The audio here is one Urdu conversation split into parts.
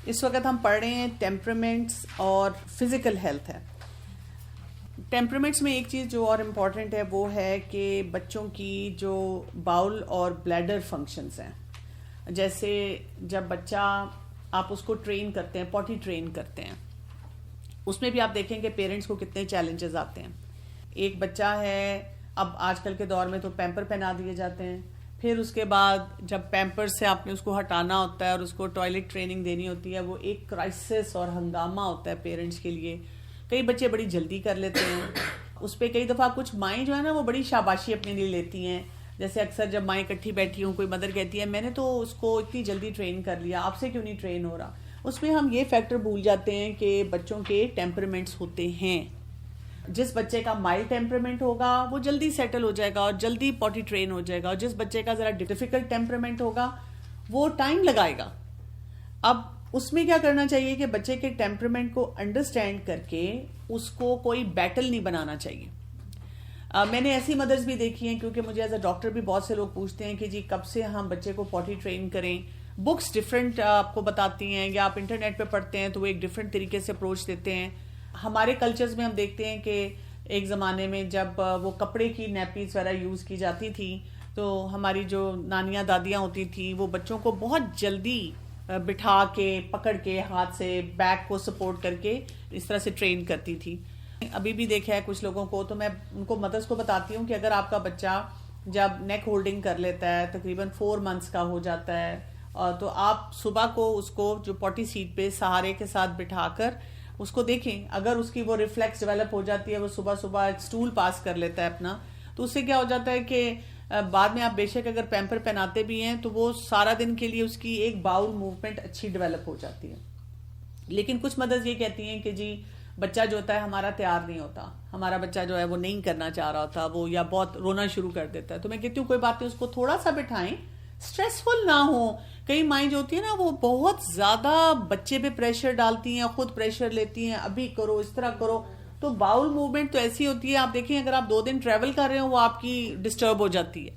اس وقت ہم پڑھ رہے ہیں ٹیمپرامنٹس اور فزیکل ہیلتھ ہے. ٹیمپرامنٹس میں ایک چیز جو اور امپورٹنٹ ہے وہ ہے کہ بچوں کی جو باؤل اور بلیڈر فنکشنز ہیں. جیسے جب بچہ آپ اس کو ٹرین کرتے ہیں، پوٹی ٹرین کرتے ہیں، اس میں بھی آپ دیکھیں کہ پیرنٹس کو کتنے چیلنجز آتے ہیں. ایک بچہ ہے، اب آج کل کے دور میں تو پیمپر پہنا دیے جاتے ہیں، پھر اس کے بعد جب پیمپر سے آپ نے اس کو ہٹانا ہوتا ہے اور اس کو ٹوائلٹ ٹریننگ دینی ہوتی ہے، وہ ایک کرائسس اور ہنگامہ ہوتا ہے پیرنٹس کے لیے. کئی بچے بڑی جلدی کر لیتے ہیں اس پہ. کئی دفعہ کچھ مائیں جو ہے نا وہ بڑی شاباشی اپنے لیے لیتی ہیں. جیسے اکثر جب مائیں اکٹھی بیٹھی ہوں، کوئی مدر کہتی ہے میں نے تو اس کو اتنی جلدی ٹرین کر لیا، آپ سے کیوں نہیں ٹرین ہو رہا. اس میں ہم یہ فیکٹر بھول جاتے ہیں کہ بچوں کے ٹیمپرمنٹس ہوتے ہیں. جس بچے کا مائلڈ ٹیمپرمنٹ ہوگا وہ جلدی سیٹل ہو جائے گا اور جلدی پوٹی ٹرین ہو جائے گا، اور جس بچے کا ذرا ڈیفیکلٹ ٹیمپرمنٹ ہوگا وہ ٹائم لگائے گا. اب اس میں کیا کرنا چاہیے کہ بچے کے ٹیمپرمنٹ کو انڈرسٹینڈ کر کے اس کو کوئی بیٹل نہیں بنانا چاہیے. میں نے ایسی مدرز بھی دیکھی ہیں، کیونکہ مجھے ایز اے ڈاکٹر بھی بہت سے لوگ پوچھتے ہیں کہ جی کب سے ہم بچے کو پوٹی ٹرین کریں. بکس ڈفرینٹ آپ کو بتاتی ہیں، یا آپ انٹرنیٹ پہ پڑھتے ہیں تو وہ ایک ڈفرینٹ طریقے سے اپروچ دیتے ہیں. ہمارے کلچرز میں ہم دیکھتے ہیں کہ ایک زمانے میں جب وہ کپڑے کی نیپیز وغیرہ یوز کی جاتی تھی تو ہماری جو نانیاں دادیاں ہوتی تھیں وہ بچوں کو بہت جلدی بٹھا کے پکڑ کے ہاتھ سے بیک کو سپورٹ کر کے اس طرح سے ٹرین کرتی تھی. ابھی بھی دیکھا ہے کچھ لوگوں کو، تو میں ان کو مدرس کو بتاتی ہوں کہ اگر آپ کا بچہ جب نیک ہولڈنگ کر لیتا ہے تقریباً 4 months کا ہو جاتا ہے، تو آپ صبح کو اس کو جو پوٹی سیٹ پہ سہارے کے ساتھ بٹھا کر اس کو دیکھیں. اگر اس کی وہ ریفلیکس ڈیولپ ہو جاتی ہے، وہ صبح صبح ایک سٹول پاس کر لیتا ہے اپنا، تو اس سے کیا ہو جاتا ہے کہ بعد میں آپ بے شک اگر پیمپر پہناتے بھی ہیں تو وہ سارا دن کے لیے اس کی ایک باؤل موومنٹ اچھی ڈیولپ ہو جاتی ہے. لیکن کچھ مدرز یہ کہتی ہیں کہ جی بچہ جو ہوتا ہے ہمارا تیار نہیں ہوتا، ہمارا بچہ جو ہے وہ نہیں کرنا چاہ رہا ہوتا، وہ یا بہت رونا شروع کر دیتا ہے. تو میں کہتی ہوں کوئی بات نہیں، اس کو تھوڑا سا بٹھائیں، اسٹریسفل نہ ہو. کئی مائیں جو ہوتی ہیں نا وہ بہت زیادہ بچے پہ پریشر ڈالتی ہیں، خود پریشر لیتی ہیں، ابھی کرو، اس طرح کرو. تو باؤل موومنٹ تو ایسی ہوتی ہے، آپ دیکھیں اگر آپ 2 دن ٹریول کر رہے ہو وہ آپ کی ڈسٹرب ہو جاتی ہے،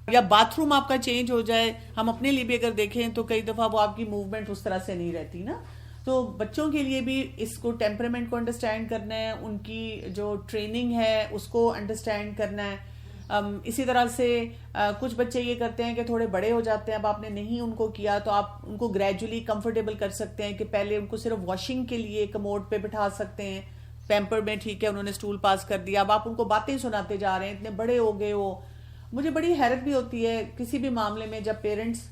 یا باتھ روم آپ کا چینج ہو جائے. ہم اپنے لیے بھی اگر دیکھیں تو کئی دفعہ وہ آپ کی موومنٹ اس طرح سے نہیں رہتی نا. تو بچوں کے لیے بھی اس کو ٹیمپرمنٹ کو انڈرسٹینڈ کرنا ہے، ان کی جو ٹریننگ ہے اس کو انڈرسٹینڈ کرنا ہے. اسی طرح سے کچھ بچے یہ کرتے ہیں کہ تھوڑے بڑے ہو جاتے ہیں، اب آپ نے نہیں ان کو کیا تو آپ ان کو گریجولی کمفرٹیبل کر سکتے ہیں کہ پہلے ان کو صرف واشنگ کے لیے کموڈ پہ بٹھا سکتے ہیں. پیمپر میں ٹھیک ہے انہوں نے سٹول پاس کر دیا، اب آپ ان کو باتیں سناتے جا رہے ہیں، اتنے بڑے ہو گئے ہو. مجھے بڑی حیرت بھی ہوتی ہے کسی بھی معاملے میں جب پیرنٹس،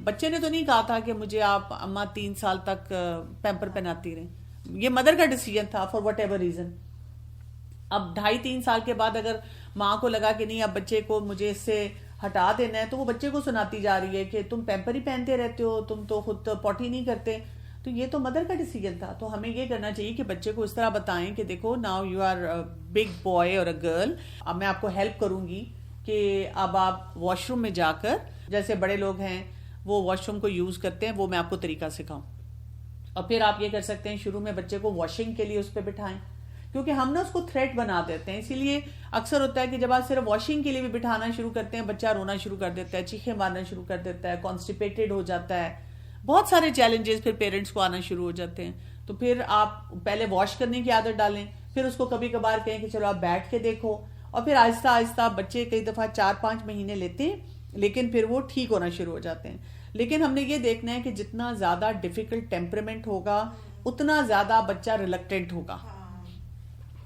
بچے نے تو نہیں کہا تھا کہ مجھے آپ اماں 3 سال تک پیمپر پہناتی رہیں، یہ مدر کا ڈیسیجن تھا فار وٹ ایور ریزن. اب 2.5-3 سال کے بعد اگر ماں کو لگا کہ نہیں اب بچے کو مجھے اس سے ہٹا دینا ہے، تو وہ بچے کو سناتی جا رہی ہے کہ تم پیمپر ہی پہنتے رہتے ہو، تم تو خود پوٹی نہیں کرتے. تو یہ تو مدر کا ڈیسیجن تھا. تو ہمیں یہ کرنا چاہیے کہ بچے کو اس طرح بتائیں کہ دیکھو now you are big boy اور اے گرل، اب میں آپ کو ہیلپ کروں گی کہ اب آپ واش روم میں جا کر، جیسے بڑے لوگ ہیں وہ واش روم کو یوز کرتے ہیں، وہ میں آپ کو طریقہ سکھاؤں. اور پھر آپ یہ کر سکتے ہیں شروع میں بچے کو واشنگ کے لیے اس پہ بٹھائیں، کیونکہ ہم نے اس کو تھریٹ بنا دیتے ہیں. اسی لیے اکثر ہوتا ہے کہ جب آپ صرف واشنگ کے لیے بھی بٹھانا شروع کرتے ہیں بچہ رونا شروع کر دیتا ہے، چیخیں مارنا شروع کر دیتا ہے، کانسٹیپیٹڈ ہو جاتا ہے، بہت سارے چیلنجز پھر پیرنٹس کو آنا شروع ہو جاتے ہیں. تو پھر آپ پہلے واش کرنے کی عادت ڈالیں، پھر اس کو کبھی کبھار کہیں کہ چلو آپ بیٹھ کے دیکھو، اور پھر آہستہ آہستہ بچے کئی دفعہ 4-5 مہینے لیتے ہیں لیکن پھر وہ ٹھیک ہونا شروع ہو جاتے ہیں. لیکن ہم نے یہ دیکھنا ہے کہ جتنا زیادہ ڈیفیکلٹ ٹیمپرمنٹ ہوگا اتنا زیادہ بچہ ریلکٹنٹ ہوگا،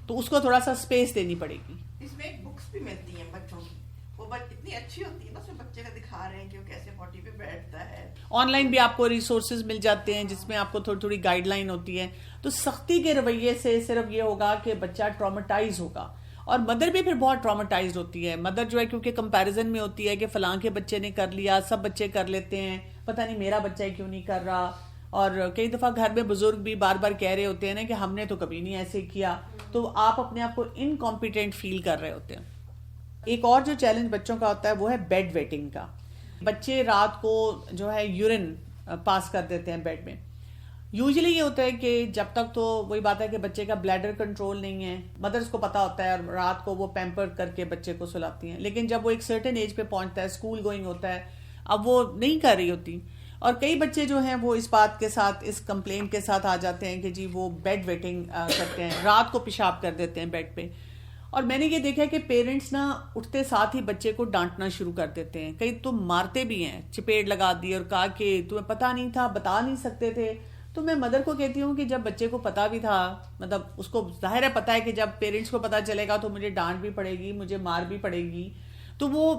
تو اس کو تھوڑا سا اسپیس دینی پڑے گی. اس میں ایک بکس بھی ملتی ہیں بچوں کی، وہ اتنی اچھی ہوتی ہے، بس بچے کا دکھا رہے ہیں کہ وہ کیسے پوٹی پہ بیٹھتا ہے. آن لائن بھی آپ کو ریسورسز مل جاتے ہیں جس میں آپ کو تھوڑی تھوڑی گائیڈ لائن ہوتی ہے. تو سختی کے رویے سے صرف یہ ہوگا کہ بچہ ٹرامیٹائز ہوگا، اور مدر بھی پھر بہت ٹرامیٹائزڈ ہوتی ہے. مدر جو ہے کیونکہ کمپیریزن میں ہوتی ہے کہ فلاں کے بچے نے کر لیا، سب بچے کر لیتے ہیں، پتہ نہیں میرا بچہ کیوں نہیں کر رہا. اور کئی دفعہ گھر میں بزرگ بھی بار بار کہہ رہے ہوتے ہیں نا کہ ہم نے تو کبھی نہیں ایسے کیا، تو آپ اپنے آپ کو انکمپیٹنٹ فیل کر رہے ہوتے ہیں. ایک اور جو چیلنج بچوں کا ہوتا ہے وہ ہے بیڈ ویٹنگ کا. بچے رات کو جو ہے یورین پاس کر دیتے ہیں بیڈ میں. یوزلی یہ ہوتا ہے کہ جب تک تو وہی بات ہے کہ بچے کا بلیڈر کنٹرول نہیں ہے، مدرس کو پتا ہوتا ہے اور رات کو وہ پیمپر کر کے بچے کو سلاتی ہیں. لیکن جب وہ ایک سرٹن ایج پہ پہنچتا ہے، اسکول گوئنگ ہوتا ہے، اب وہ نہیں کر رہی ہوتی، اور کئی بچے جو ہیں وہ اس بات کے ساتھ، اس کمپلینٹ کے ساتھ آ جاتے ہیں کہ جی وہ بیڈ ویٹنگ کرتے ہیں، رات کو پیشاب کر دیتے ہیں بیڈ پہ. اور میں نے یہ دیکھا کہ پیرنٹس نا اٹھتے ساتھ ہی بچے کو ڈانٹنا شروع کر دیتے ہیں، کئی تو مارتے بھی ہیں، چپیڑ لگا دی اور کہا کہ تمہیں پتہ نہیں تھا، بتا نہیں سکتے تھے. تو میں مدر کو کہتی ہوں کہ جب بچے کو پتا بھی تھا، مطلب اس کو ظاہر ہے پتا ہے کہ جب پیرنٹس کو پتا چلے گا تو مجھے ڈانٹ بھی پڑے گی، مجھے مار بھی پڑے گی، تو وہ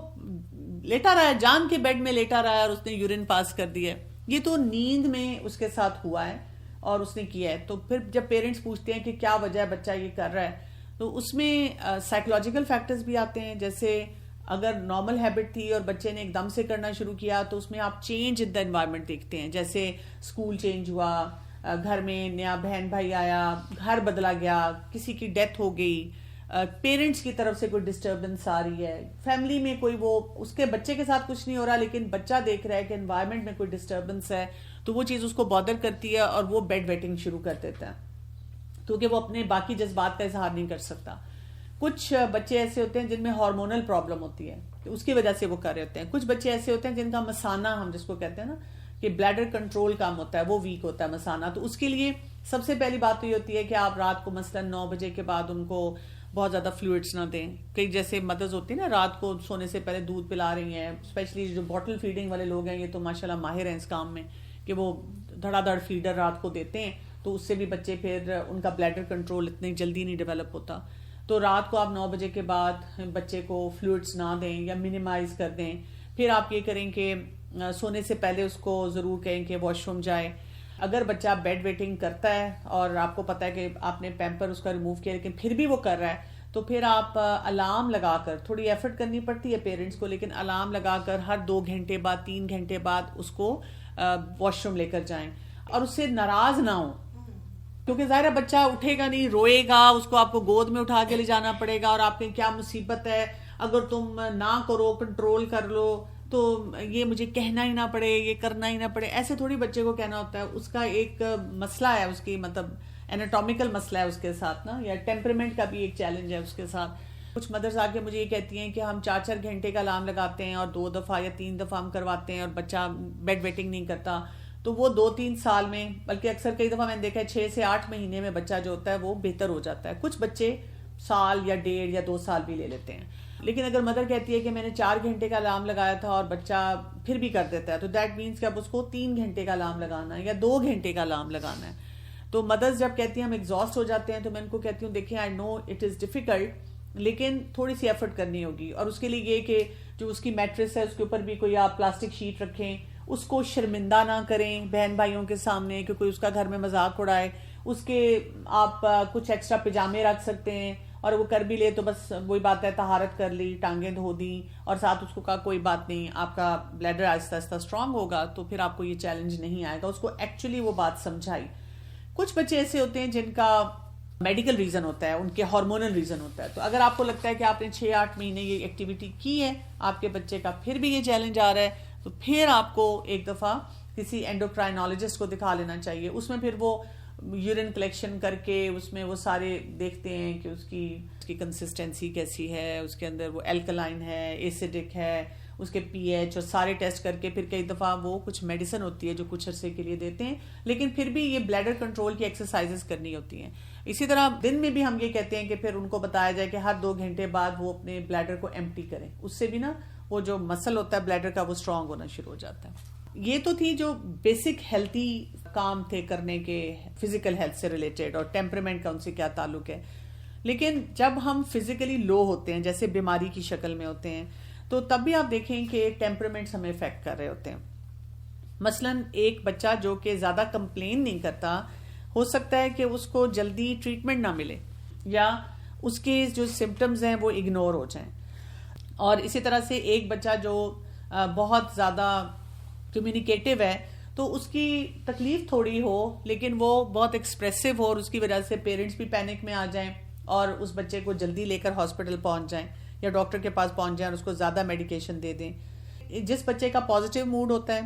لیٹا رہا ہے، جان کے بیڈ میں لیٹا رہا ہے اور اس نے یورین پاس کر دیا ہے. یہ تو نیند میں اس کے ساتھ ہوا ہے اور اس نے کیا ہے. تو پھر جب پیرنٹس پوچھتے ہیں کہ کیا وجہ ہے بچہ یہ کر رہا ہے، تو اس میں سائیکولوجیکل فیکٹرز بھی آتے ہیں. جیسے اگر نارمل ہیبٹ تھی اور بچے نے ایک دم سے کرنا شروع کیا تو اس میں آپ چینج ان دا انوائرمنٹ دیکھتے ہیں. جیسے اسکول چینج ہوا، گھر میں نیا بہن بھائی آیا، گھر بدلا گیا، کسی کی ڈیتھ ہو گئی، پیرنٹس کی طرف سے کوئی ڈسٹربنس آ رہی ہے، فیملی میں کوئی، وہ اس کے بچے کے ساتھ کچھ نہیں ہو رہا لیکن بچہ دیکھ رہا ہے کہ انوائرمنٹ میں کوئی ڈسٹربنس ہے، تو وہ چیز اس کو بادر کرتی ہے اور وہ بیڈ ویٹنگ شروع کر دیتا ہے کیونکہ وہ اپنے باقی جذبات کا اظہار نہیں کر سکتا. کچھ بچے ایسے ہوتے ہیں جن میں ہارمونل پرابلم ہوتی ہے، اس کی وجہ سے وہ کر رہے ہوتے ہیں. کچھ بچے ایسے ہوتے ہیں جن کا مثانہ، ہم جس کو کہتے ہیں نا کہ بلیڈر کنٹرول کام ہوتا ہے، وہ ویک ہوتا ہے مثانہ. تو اس کے لیے سب سے پہلی بات تو یہ ہوتی ہے کہ آپ رات کو مثلا 9 بجے کے بعد ان کو بہت زیادہ فلوئڈس نہ دیں. کئی جیسے مدرز ہوتی ہیں نا رات کو سونے سے پہلے دودھ پلا رہی ہیں، اسپیشلی جو بوٹل فیڈنگ والے لوگ ہیں، یہ تو ماشاءاللہ ماہر ہیں اس کام میں کہ وہ دھڑا دھڑ فیڈر رات کو دیتے ہیں، تو اس سے بھی بچے پھر ان کا بلیڈر کنٹرول اتنی جلدی نہیں ڈیولپ ہوتا. تو رات کو آپ 9 بجے کے بعد بچے کو فلوئڈس نہ دیں یا منیمائز کر دیں. پھر آپ یہ کریں کہ سونے سے پہلے اس کو ضرور کہیں کہ واش روم جائے. اگر بچہ بیڈ ویٹنگ کرتا ہے اور آپ کو پتا ہے کہ آپ نے پیمپر اس کا ریموو کیا لیکن پھر بھی وہ کر رہا ہے، تو پھر آپ الارم لگا کر، تھوڑی ایفرٹ کرنی پڑتی ہے پیرنٹس کو، لیکن الارم لگا کر ہر 2 گھنٹے بعد 3 گھنٹے بعد اس کو واش روم لے کر جائیں اور اس سے ناراض نہ ہوں. کیونکہ ظاہر بچہ اٹھے گا نہیں، روئے گا، اس کو آپ کو گود میں اٹھا کے لے جانا پڑے گا اور آپ کے کیا مصیبت ہے اگر تم نہ کرو، کنٹرول کر لو تو یہ مجھے کہنا ہی نہ پڑے، یہ کرنا ہی نہ پڑے. ایسے تھوڑی بچے کو کہنا ہوتا ہے. اس کا ایک مسئلہ ہے، اس کی مطلب ایناٹومیکل مسئلہ ہے اس کے ساتھ نا، یا ٹیمپرمنٹ کا بھی ایک چیلنج ہے اس کے ساتھ. کچھ مدرس آ کے مجھے یہ کہتی ہیں کہ ہم 4 گھنٹے کا الارم لگاتے ہیں اور 2 دفعہ یا 3 دفعہ ہم کرواتے ہیں اور بچہ بیڈ ویٹنگ نہیں کرتا. تو وہ 2-3 سال میں، بلکہ اکثر کئی دفعہ میں نے دیکھا ہے 6 سے 8 مہینے میں بچہ جو ہوتا ہے وہ بہتر ہو جاتا ہے. کچھ بچے سال یا 1.5 یا 2 سال بھی لے لیتے ہیں. لیکن اگر مدر کہتی ہے کہ میں نے 4 گھنٹے کا الارم لگایا تھا اور بچہ پھر بھی کر دیتا ہے، تو دیٹ مینس کہ اب اس کو 3 گھنٹے کا الارم لگانا ہے یا 2 گھنٹے کا الارم لگانا ہے. تو مدرس جب کہتی ہیں ہم ایگزاسٹ ہو جاتے ہیں، تو میں ان کو کہتی ہوں دیکھیں آئی نو اٹ از ڈیفیکلٹ، لیکن تھوڑی سی ایفرٹ کرنی ہوگی. اور اس کے لیے یہ کہ جو اس کی میٹریس ہے اس کے اوپر بھی کوئی آپ پلاسٹک شیٹ رکھیں، اس کو شرمندہ نہ کریں بہن بھائیوں کے سامنے کہ کوئی اس کا گھر میں مذاق اڑائے. اس کے آپ کچھ ایکسٹرا پجامے رکھ سکتے ہیں، اور وہ کر بھی لے تو بس وہی بات ہے، طہارت کر لی، ٹانگیں دھو دی اور ساتھ اس کو کہا کوئی بات نہیں، آپ کا بلیڈر آہستہ آہستہ اسٹرانگ ہوگا تو پھر آپ کو یہ چیلنج نہیں آئے گا. اس کو ایکچولی وہ بات سمجھائی. کچھ بچے ایسے ہوتے ہیں جن کا میڈیکل ریزن ہوتا ہے، ان کے ہارمونل ریزن ہوتا ہے. تو اگر آپ کو لگتا ہے کہ آپ نے 6-8 مہینے یہ ایکٹیویٹی کی ہے، آپ کے بچے کا پھر بھی یہ چیلنج آ رہا ہے، تو پھر آپ کو ایک دفعہ کسی اینڈوکرائنالوجسٹ کو دکھا لینا چاہیے. اس میں پھر وہ یورین کلیکشن کر کے اس میں وہ سارے دیکھتے ہیں کہ اس کی کنسسٹنسی کیسی ہے، اس کے اندر وہ الکلائن ہے، ایسیڈک ہے، اس کے پی ایچ، اور سارے ٹیسٹ کر کے پھر کئی دفعہ وہ کچھ میڈیسن ہوتی ہے جو کچھ عرصے کے لیے دیتے ہیں. لیکن پھر بھی یہ بلیڈر کنٹرول کی ایکسرسائزز کرنی ہوتی ہیں. اسی طرح دن میں بھی ہم یہ کہتے ہیں کہ پھر ان کو بتایا جائے کہ ہر 2 گھنٹے بعد وہ اپنے بلیڈر کو ایمپٹی کریں. اس سے بھی نا وہ جو مسل ہوتا ہے بلیڈر کا وہ اسٹرانگ ہونا شروع ہو جاتا ہے. یہ تو تھی جو بیسک ہیلتھی کام تھے کرنے کے فزیکل ہیلتھ سے ریلیٹڈ، اور ٹیمپرمنٹ کا ان سے کیا تعلق ہے. لیکن جب ہم فزیکلی لو ہوتے ہیں، جیسے بیماری کی شکل میں ہوتے ہیں، تو تب بھی آپ دیکھیں کہ ٹیمپرمنٹس ہمیں افیکٹ کر رہے ہوتے ہیں. مثلا ایک بچہ جو کہ زیادہ کمپلین نہیں کرتا، ہو سکتا ہے کہ اس کو جلدی ٹریٹمنٹ نہ ملے یا اس کے جو سمٹمز ہیں وہ اگنور ہو جائیں. اور اسی طرح سے ایک بچہ جو بہت زیادہ کمیونیکیٹو ہے، تو اس کی تکلیف تھوڑی ہو لیکن وہ بہت ایکسپریسو ہو، اور اس کی وجہ سے پیرنٹس بھی پینک میں آ جائیں اور اس بچے کو جلدی لے کر ہاسپٹل پہنچ جائیں یا ڈاکٹر کے پاس پہنچ جائیں اور اس کو زیادہ میڈیکیشن دے دیں. جس بچے کا پازیٹیو موڈ ہوتا ہے،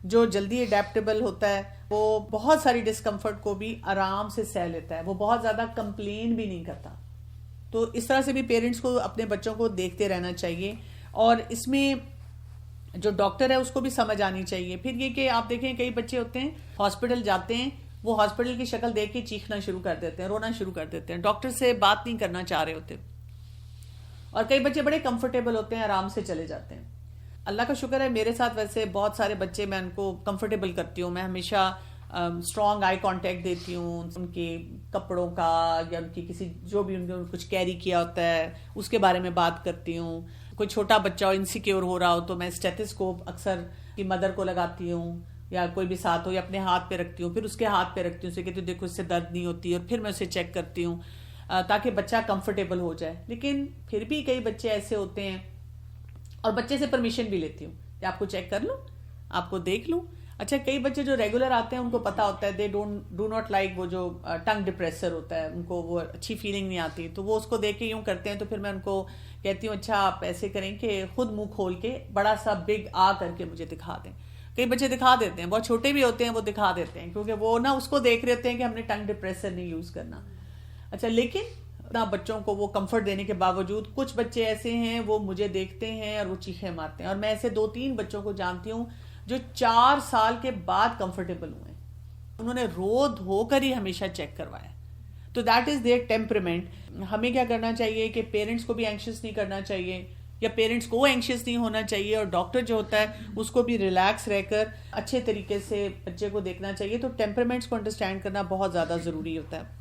جو جلدی اڈیپٹیبل ہوتا ہے، وہ بہت ساری ڈسکمفرٹ کو بھی آرام سے سہ لیتا ہے، وہ بہت زیادہ کمپلین بھی نہیں کرتا. تو اس طرح سے بھی پیرنٹس کو اپنے بچوں کو دیکھتے رہنا چاہیے. اور اس میں جو ڈاکٹر ہے اس کو بھی سمجھ آنی چاہیے. پھر یہ کہ آپ دیکھیں کئی بچے ہوتے ہیں ہاسپٹل جاتے ہیں, وہ ہاسپٹل کی شکل دیکھ کے چیخنا شروع کر دیتے ہیں, رونا شروع کر دیتے ہیں, ڈاکٹر سے بات نہیں کرنا چاہ رہے ہوتے. اور کئی بچے بڑے کمفرٹیبل ہوتے ہیں, آرام سے چلے جاتے ہیں. اللہ کا شکر ہے میرے ساتھ ویسے بہت سارے بچے میں ان کو کمفرٹیبل کرتی ہوں. میں ہمیشہ اسٹرانگ آئی کانٹیکٹ دیتی ہوں, ان کے کپڑوں کا یا ان کی کسی جو بھی ان نے کچھ کیری کیا ہوتا ہے اس کے بارے میں بات کرتی ہوں. کوئی چھوٹا بچہ ہو انسیکیور ہو رہا ہو تو میں اسٹیتھوسکوپ اکثر کی مدر کو لگاتی ہوں, یا کوئی بھی ساتھ ہو یا اپنے ہاتھ پہ رکھتی ہوں, پھر اس کے ہاتھ پہ رکھتی ہوں, اسے کہتی ہوں دیکھو اس سے درد نہیں ہوتی, اور پھر میں اسے چیک کرتی ہوں تاکہ بچہ کمفرٹیبل ہو جائے. لیکن پھر بھی کئی بچے ایسے ہوتے ہیں, اور بچے سے پرمیشن بھی لیتی ہوں کہ آپ کو چیک کر لوں, آپ کو دیکھ لوں. اچھا کئی بچے جو ریگولر آتے ہیں ان کو پتا ہوتا ہے دے ڈو ناٹ لائک وہ جو ٹنگ ڈپریسر ہوتا ہے, ان کو وہ اچھی فیلنگ نہیں آتی, تو وہ اس کو دیکھ کے یوں کرتے ہیں. تو پھر میں ان کو کہتی ہوں اچھا آپ ایسے کریں کہ خود منہ کھول کے بڑا سا بگ آ کر کے مجھے دکھا دیں. کئی بچے دکھا دیتے ہیں, بہت چھوٹے بھی ہوتے ہیں وہ دکھا دیتے ہیں, کیونکہ وہ نا اس کو دیکھ رہے ہوتے ہیں کہ ہم نے ٹنگ ڈپریسر نہیں یوز کرنا. اچھا لیکن بچوں کو وہ کمفرٹ دینے کے باوجود کچھ بچے ایسے ہیں وہ مجھے دیکھتے ہیں اور وہ چیخیں مارتے ہیں. اور میں ایسے 2-3 بچوں کو جانتی ہوں جو 4 سال کے بعد کمفرٹیبل ہوئے, انہوں نے رو دھو کر ہی ہمیشہ چیک کروایا. تو دیٹ از دیئر ٹیمپرمنٹ. ہمیں کیا کرنا چاہیے کہ پیرنٹس کو بھی اینکشس نہیں کرنا چاہیے, یا پیرنٹس کو اینکشس نہیں ہونا چاہیے, اور ڈاکٹر جو ہوتا ہے اس کو بھی ریلیکس رہ کر اچھے طریقے سے بچے کو دیکھنا چاہیے. تو ٹیمپرمنٹس کو انڈرسٹینڈ کرنا بہت زیادہ ضروری ہوتا ہے.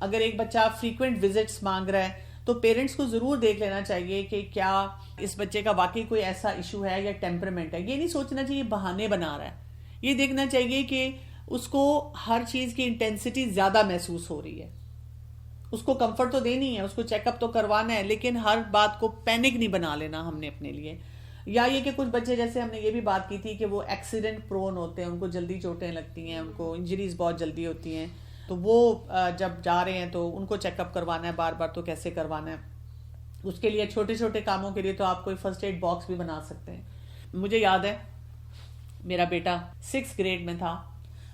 اگر ایک بچہ فریکوینٹ وزٹس مانگ رہا ہے تو پیرنٹس کو ضرور دیکھ لینا چاہیے کہ کیا اس بچے کا واقعی کوئی ایسا ایشو ہے یا ٹیمپرمنٹ ہے. یہ نہیں سوچنا چاہیے بہانے بنا رہا ہے, یہ دیکھنا چاہیے کہ اس کو ہر چیز کی انٹینسٹی زیادہ محسوس ہو رہی ہے. اس کو کمفرٹ تو دینی ہے, اس کو چیک اپ تو کروانا ہے, لیکن ہر بات کو پینک نہیں بنا لینا ہم نے اپنے لیے. یا یہ کہ کچھ بچے جیسے ہم نے یہ بھی بات کی تھی کہ وہ ایکسیڈنٹ پرون ہوتے ہیں, ان کو جلدی چوٹیں لگتی ہیں, ان کو انجریز بہت جلدی ہوتی ہیں, تو وہ جب جا رہے ہیں تو ان کو چیک اپ کروانا ہے بار بار, تو کیسے کروانا ہے. اس کے لیے چھوٹے چھوٹے کاموں کے لیے تو آپ کوئی فرسٹ ایڈ باکس بھی بنا سکتے ہیں. مجھے یاد ہے میرا بیٹا 6th گریڈ میں تھا,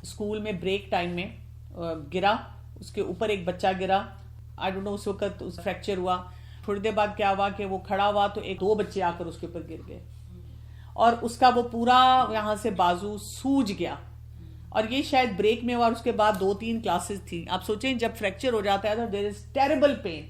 اسکول میں بریک ٹائم میں گرا, اس کے اوپر ایک بچہ گرا, آئی ڈونٹ نو اس وقت فریکچر ہوا. تھوڑی دیر بعد کیا ہوا کہ وہ کھڑا ہوا تو 2 بچے آ کر اس کے اوپر گر گئے, اور اس کا وہ پورا یہاں سے بازو سوج گیا. اور یہ شاید بریک میں ہوا, اور اس کے بعد 2-3 کلاسز تھی. آپ سوچیں جب فریکچر ہو جاتا ہے تو دیر از ٹیریبل پین,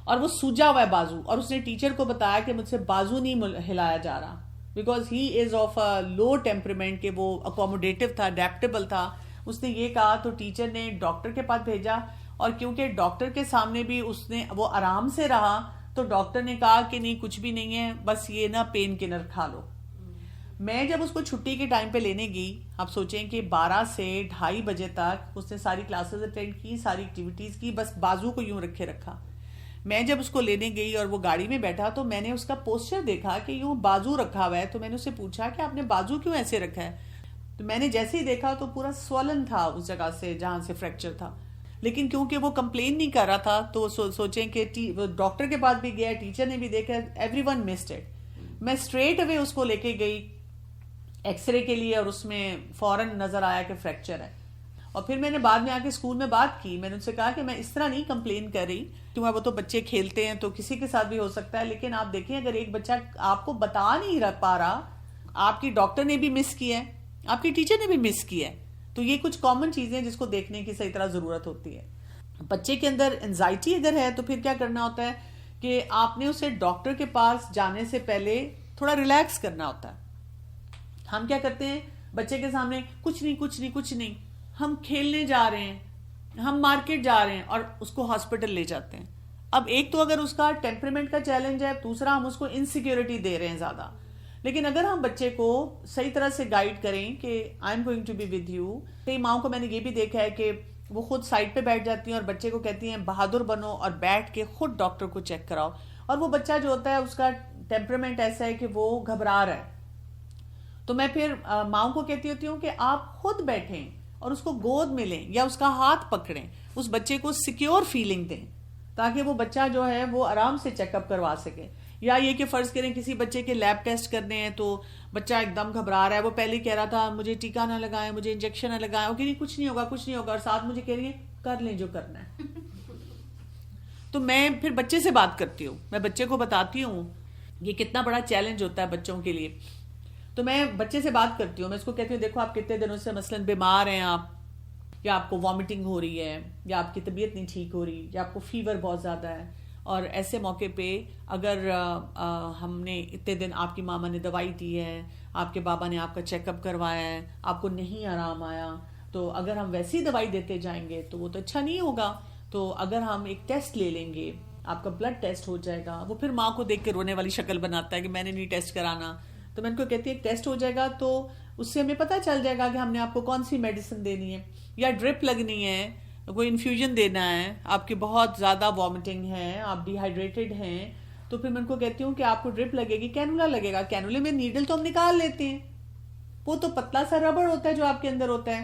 اور وہ سوجا ہوا ہے بازو, اور اس نے ٹیچر کو بتایا کہ مجھ سے بازو نہیں ہلایا جا رہا, because he is of a low temperament, کہ وہ اکوموڈیٹو تھا, اڈیپٹیبل تھا. اس نے یہ کہا تو ٹیچر نے ڈاکٹر کے پاس بھیجا, اور کیونکہ ڈاکٹر کے سامنے بھی اس نے وہ آرام سے رہا تو ڈاکٹر نے کہا کہ نہیں کچھ بھی نہیں ہے, بس یہ نا پین کلر کھا لو. میں جب اس کو چھٹی کے ٹائم پہ لینے گئی, آپ سوچیں کہ 12 سے 2:30 بجے تک اس نے ساری کلاسز اٹینڈ کی, ساری ایکٹیویٹیز کی, بس بازو کو یوں رکھے رکھا. میں جب اس کو لینے گئی اور وہ گاڑی میں بیٹھا تو میں نے اس کا پوسچر دیکھا کہ یوں بازو رکھا ہوا ہے, تو میں نے اس سے پوچھا کہ آپ نے بازو کیوں ایسے رکھا ہے. تو میں نے جیسے ہی دیکھا تو پورا سوالن تھا اس جگہ سے جہاں سے فریکچر تھا, لیکن کیونکہ وہ کمپلین نہیں کر رہا تھا تو سوچیں کہ ڈاکٹر کے پاس بھی گیا, ٹیچر نے بھی دیکھا, ایوری ون مسڈ اٹ. میں اسٹریٹ اوے اس کو لے کے گئی ایکس رے کے لیے, اور اس میں فوراً نظر آیا کہ فریکچر ہے. اور پھر میں نے بعد میں آ کے اسکول میں بات کی, میں نے ان سے کہا کہ میں اس طرح نہیں کمپلین کر رہی, کیونکہ وہ تو بچے کھیلتے ہیں تو کسی کے ساتھ بھی ہو سکتا ہے, لیکن آپ دیکھیں اگر ایک بچہ آپ کو بتا نہیں پا رہا, آپ کی ڈاکٹر نے بھی مس کیا ہے, آپ کی ٹیچر نے بھی مس کیا ہے, تو یہ کچھ کامن چیزیں ہیں جس کو دیکھنے کی صحیح طرح ضرورت ہوتی ہے. بچے کے اندر انزائٹی اگر ہے تو پھر کیا کرنا ہوتا ہے کہ آپ نے اسے ڈاکٹر کے پاس جانے سے پہلے تھوڑا ریلیکس کرنا ہوتا ہے. ہم کیا کرتے ہیں بچے کے سامنے کچھ نہیں, ہم کھیلنے جا رہے ہیں, ہم مارکیٹ جا رہے ہیں, اور اس کو ہاسپٹل لے جاتے ہیں. اب ایک تو اگر اس کا ٹیمپرمنٹ کا چیلنج ہے, دوسرا ہم اس کو انسیکیورٹی دے رہے ہیں زیادہ. لیکن اگر ہم بچے کو صحیح طرح سے گائیڈ کریں کہ I am going to be with you. کئی ماؤں کو میں نے یہ بھی دیکھا ہے کہ وہ خود سائڈ پہ بیٹھ جاتی ہیں اور بچے کو کہتی ہیں بہادر بنو اور بیٹھ کے خود ڈاکٹر کو چیک کراؤ. اور وہ بچہ جو ہوتا ہے اس کا ٹیمپرمنٹ ایسا ہے کہ وہ گھبرا رہا ہے, تو میں پھر ماؤں کو کہتی ہوتی ہوں کہ آپ خود بیٹھیں اور اس کو گود میں لیں یا اس کا ہاتھ پکڑیں, اس بچے کو سیکیور فیلنگ دیں تاکہ وہ بچہ جو ہے وہ آرام سے چیک اپ کروا سکے. یا یہ کہ فرض کریں کسی بچے کے لیب ٹیسٹ کرنے ہیں تو بچہ ایک دم گھبرا رہا ہے, وہ پہلے کہہ رہا تھا مجھے ٹیکا نہ لگائیں, مجھے انجیکشن نہ لگائیں, اور کہ نہیں کچھ نہیں ہوگا, اور ساتھ مجھے کہہ رہی ہے کر لیں جو کرنا ہے. تو میں پھر بچے سے بات کرتی ہوں, میں بچے کو بتاتی ہوں یہ کتنا بڑا چیلنج ہوتا ہے بچوں کے لیے. تو میں بچے سے بات کرتی ہوں, میں اس کو کہتی ہوں دیکھو آپ کتنے دنوں سے مثلاً بیمار ہیں آپ, یا آپ کو وامٹنگ ہو رہی ہے, یا آپ کی طبیعت نہیں ٹھیک ہو رہی, یا آپ کو فیور بہت زیادہ ہے, اور ایسے موقع پہ اگر ہم نے اتنے دن آپ کی ماما نے دوائی دی ہے, آپ کے بابا نے آپ کا چیک اپ کروایا ہے, آپ کو نہیں آرام آیا, تو اگر ہم ویسی دوائی دیتے جائیں گے تو وہ تو اچھا نہیں ہوگا. تو اگر ہم ایک ٹیسٹ لے لیں گے, آپ کا بلڈ ٹیسٹ ہو جائے گا. وہ پھر ماں کو دیکھ کے رونے والی شکل بناتا ہے کہ میں نے نہیں ٹیسٹ کرانا. تو میں ان کو کہتی ہوں ایک ٹیسٹ ہو جائے گا تو اس سے ہمیں پتہ چل جائے گا کہ ہم نے آپ کو کون سی میڈیسن دینی ہے, یا ڈرپ لگنی ہے, کوئی انفیوژن دینا ہے, آپ کی بہت زیادہ وامٹنگ ہے, آپ ڈی ہائیڈریٹڈ ہیں, تو پھر میں ان کو کہتی ہوں کہ آپ کو ڈرپ لگے گی, کینولا لگے گا. کینولے میں نیڈل تو ہم نکال لیتے ہیں, وہ تو پتلا سا ربڑ ہوتا ہے جو آپ کے اندر ہوتا ہے.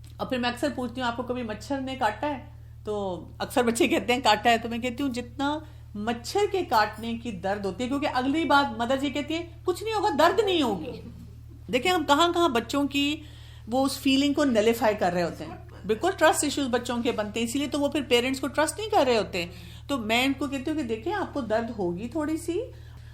اور پھر میں اکثر پوچھتی ہوں آپ کو کبھی مچھر نے کاٹا ہے, تو اکثر بچے کہتے ہیں کاٹا ہے. تو میں کہتی ہوں جتنا مچھر کے کاٹنے کی درد ہوتی ہے, کیونکہ اگلی بات مدر جی کہتی ہے کچھ نہیں ہوگا, درد نہیں ہوگی. دیکھیں ہم کہاں کہاں بچوں کی وہ اس فیلنگ کو نلیفائی کر رہے ہوتے ہیں. بالکل ٹرسٹ ایشوز بچوں کے بنتے ہیں, اسی لیے تو وہ پھر پیرنٹس کو ٹرسٹ نہیں کر رہے ہوتے. تو میں ان کو کہتی ہوں کہ دیکھیں آپ کو درد ہوگی تھوڑی سی,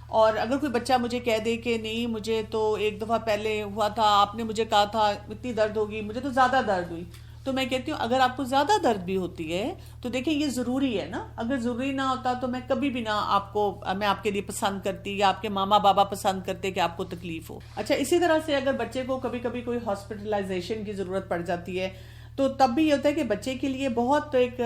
اور اگر کوئی بچہ مجھے کہہ دے کہ نہیں مجھے تو ایک دفعہ پہلے ہوا تھا, آپ نے مجھے کہا تھا اتنی درد ہوگی, مجھے تو زیادہ درد ہوئی, تو میں کہتی ہوں اگر آپ کو زیادہ درد بھی ہوتی ہے تو دیکھیں یہ ضروری ہے نا, اگر ضروری نہ ہوتا تو میں کبھی بھی نہ میں آپ کے لیے پسند کرتی, یا آپ کے ماما بابا پسند کرتے کہ آپ کو تکلیف ہو. اچھا, اسی طرح سے اگر بچے کو کبھی کبھی کوئی ہاسپٹلائزیشن کی ضرورت پڑ جاتی ہے تو تب بھی یہ ہوتا ہے کہ بچے کے لیے بہت ایک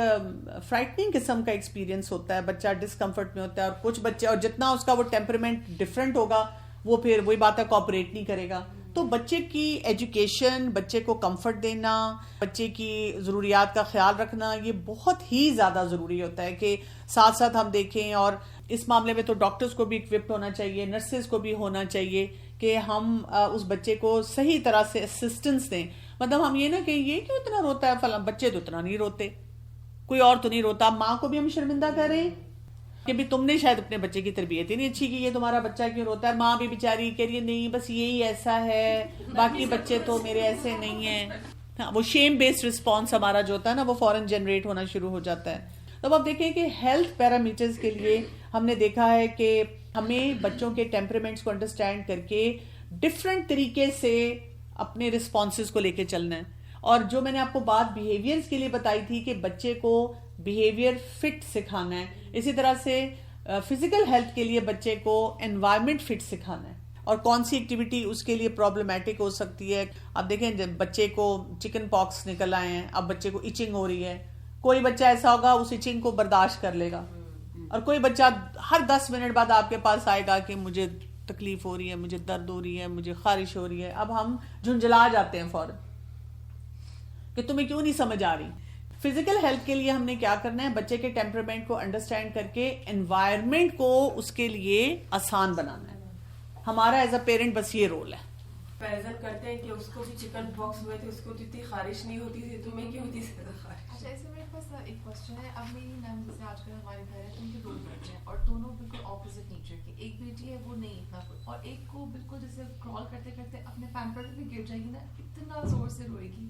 فرائٹنگ قسم کا ایکسپیرینس ہوتا ہے, بچہ ڈسکمفرٹ میں ہوتا ہے. اور کچھ بچے, اور جتنا اس کا وہ ٹیمپرمنٹ ڈفرینٹ ہوگا وہ پھر وہی بات ہے کوآپریٹ نہیں کرے گا. تو بچے کی ایجوکیشن, بچے کو کمفرٹ دینا, بچے کی ضروریات کا خیال رکھنا, یہ بہت ہی زیادہ ضروری ہوتا ہے کہ ساتھ ساتھ ہم دیکھیں. اور اس معاملے میں تو ڈاکٹرز کو بھی اکوپڈ ہونا چاہیے, نرسز کو بھی ہونا چاہیے کہ ہم اس بچے کو صحیح طرح سے اسسٹنس دیں. مطلب ہم یہ نہ کہ یہ کیوں اتنا روتا ہے فلاں, بچے تو اتنا نہیں روتے, کوئی اور تو نہیں روتا. ماں کو بھی ہم شرمندہ کر رہے ہیں کہ بھی تم نے شاید اپنے بچے کی تربیت ہی نہیں اچھی کی, یہ تمہارا بچہ کیوں روتا ہے. ماں بھی بیچاری کہہ رہی ہے نہیں بس یہی ایسا ہے, باقی بچے تو میرے ایسے نہیں ہیں. ہاں, وہ شیم بیسڈ رسپانس ہمارا جو ہوتا ہے نا وہ فوراً جنریٹ ہونا شروع ہو جاتا ہے. اب آپ دیکھیں کہ ہیلتھ پیرامیٹرز کے لیے ہم نے دیکھا ہے کہ ہمیں بچوں کے ٹیمپرمنٹس کو انڈرسٹینڈ کر کے ڈفرینٹ طریقے سے اپنے رسپانسز کو لے کے چلنا ہے. اور جو میں نے آپ کو بات بیہیویئرز کے لیے بتائی تھی کہ بچے کو بیہیویئر فٹ سکھانا ہے, اسی طرح سے فزیکل ہیلتھ کے لیے بچے کو انوائرمنٹ فٹ سکھانا ہے, اور کون سی ایکٹیویٹی اس کے لیے پرابلمٹک ہو سکتی ہے. اب دیکھیں بچے کو چکن پاکس نکل آئے ہیں, اب بچے کو ایچنگ ہو رہی ہے, کوئی بچہ ایسا ہوگا اس ایچنگ کو برداشت کر لے گا, اور کوئی بچہ ہر 10 منٹ بعد آپ کے پاس آئے گا کہ مجھے تکلیف ہو رہی ہے, مجھے درد ہو رہی ہے, مجھے خارش ہو رہی ہے. اب ہم جھنجھلا جاتے ہیں فوراً کہ تمہیں کیوں نہیں سمجھ آ رہی. فزیکل ہیلتھ کے لیے ہم نے کیا کرنا ہے, بچے کے ٹیمپرمنٹ کو انڈرسٹینڈ کر کے انوائرمنٹ کو اس کے لیے آسان بنانا ہے. ہمارا ایز اے پیرنٹ بس یہ رول ہے. پیزر کرتے ہیں کہ اس کو بھی چکن باکس ہوئے تھے, اس کو تو اتنی خارش نہیں ہوتی تھی, تمہیں کیوں ہوتی زیادہ خارش. اچھا, اس میں میرے پاس ایک کوشچن ہے. اب میری نام جیسے آج کل ہمارے گھر ہے تو ان کے 2 بیٹے ہیں, اور دونوں بالکل اپوزٹ نیچر کے. ایک بیٹی ہے وہ نہیں اتنا کچھ, اور ایک کو بالکل جیسے کرال کرتے کرتے اپنے پیمپر پہ گر جائے گی نا, اتنا زور سے روئے گی.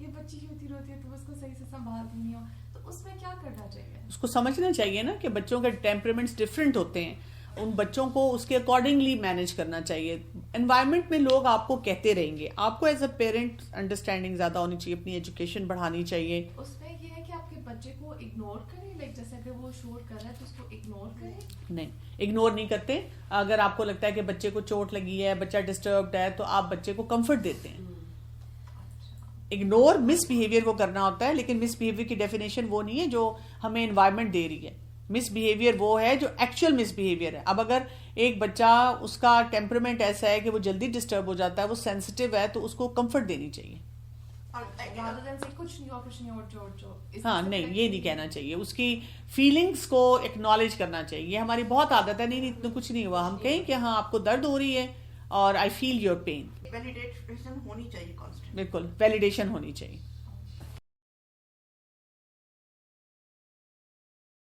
یہ بچی ہوتی روتی ہے تو اس کو صحیح سے سنبھالتی نہیں ہو, تو اس میں کیا کرنا چاہیے؟ اس کو سمجھنا چاہیے نا کہ بچوں کے ٹیمپرمنٹس ڈفرینٹ ہوتے ہیں, ان بچوں کو اس کے اکارڈنگلی مینج کرنا چاہیے. انوائرمنٹ میں لوگ آپ کو کہتے رہیں گے, آپ کو ایز اے پیرنٹ انڈرسٹینڈنگ زیادہ ہونی چاہیے, اپنی ایجوکیشن بڑھانی چاہیے. اس میں یہ ہے کہ آپ کے بچے کو اگنور کریں, لائک جیسے کہ وہ شور کر رہا ہے تو اس کو اگنور کریں. نہیں, اگنور نہیں کرتے. اگر آپ کو لگتا ہے کہ بچے کو چوٹ لگی ہے, بچہ ڈسٹربڈ ہے, تو آپ بچے کو کمفرٹ دیتے ہیں. اگنور مس بیہیویئر کو کرنا ہوتا ہے, لیکن مس بیہیویئر کی ڈیفینیشن وہ نہیں ہے جو ہمیں انوائرمنٹ دے رہی ہے. مس بیہیویئر وہ ہے جو ایکچوئل مس بیہیویئر ہے. اب اگر ایک بچہ اس کا ٹیمپرمنٹ ایسا ہے کہ وہ جلدی ڈسٹرب ہو جاتا ہے, وہ سینسٹیو ہے, تو اس کو کمفرٹ دینی چاہیے. ہاں, نہیں, یہ نہیں کہنا چاہیے. اس کی فیلنگس کو ایکنالج کرنا چاہیے. یہ ہماری بہت عادت ہے, نہیں اتنا کچھ نہیں ہوا. ہم کہیں کہ ہاں آپ کو درد ہو رہی ہے اور آئی فیل یور پین. ویلیڈیشن ہونی چاہیے, بالکل ویلیڈیشن ہونی چاہیے.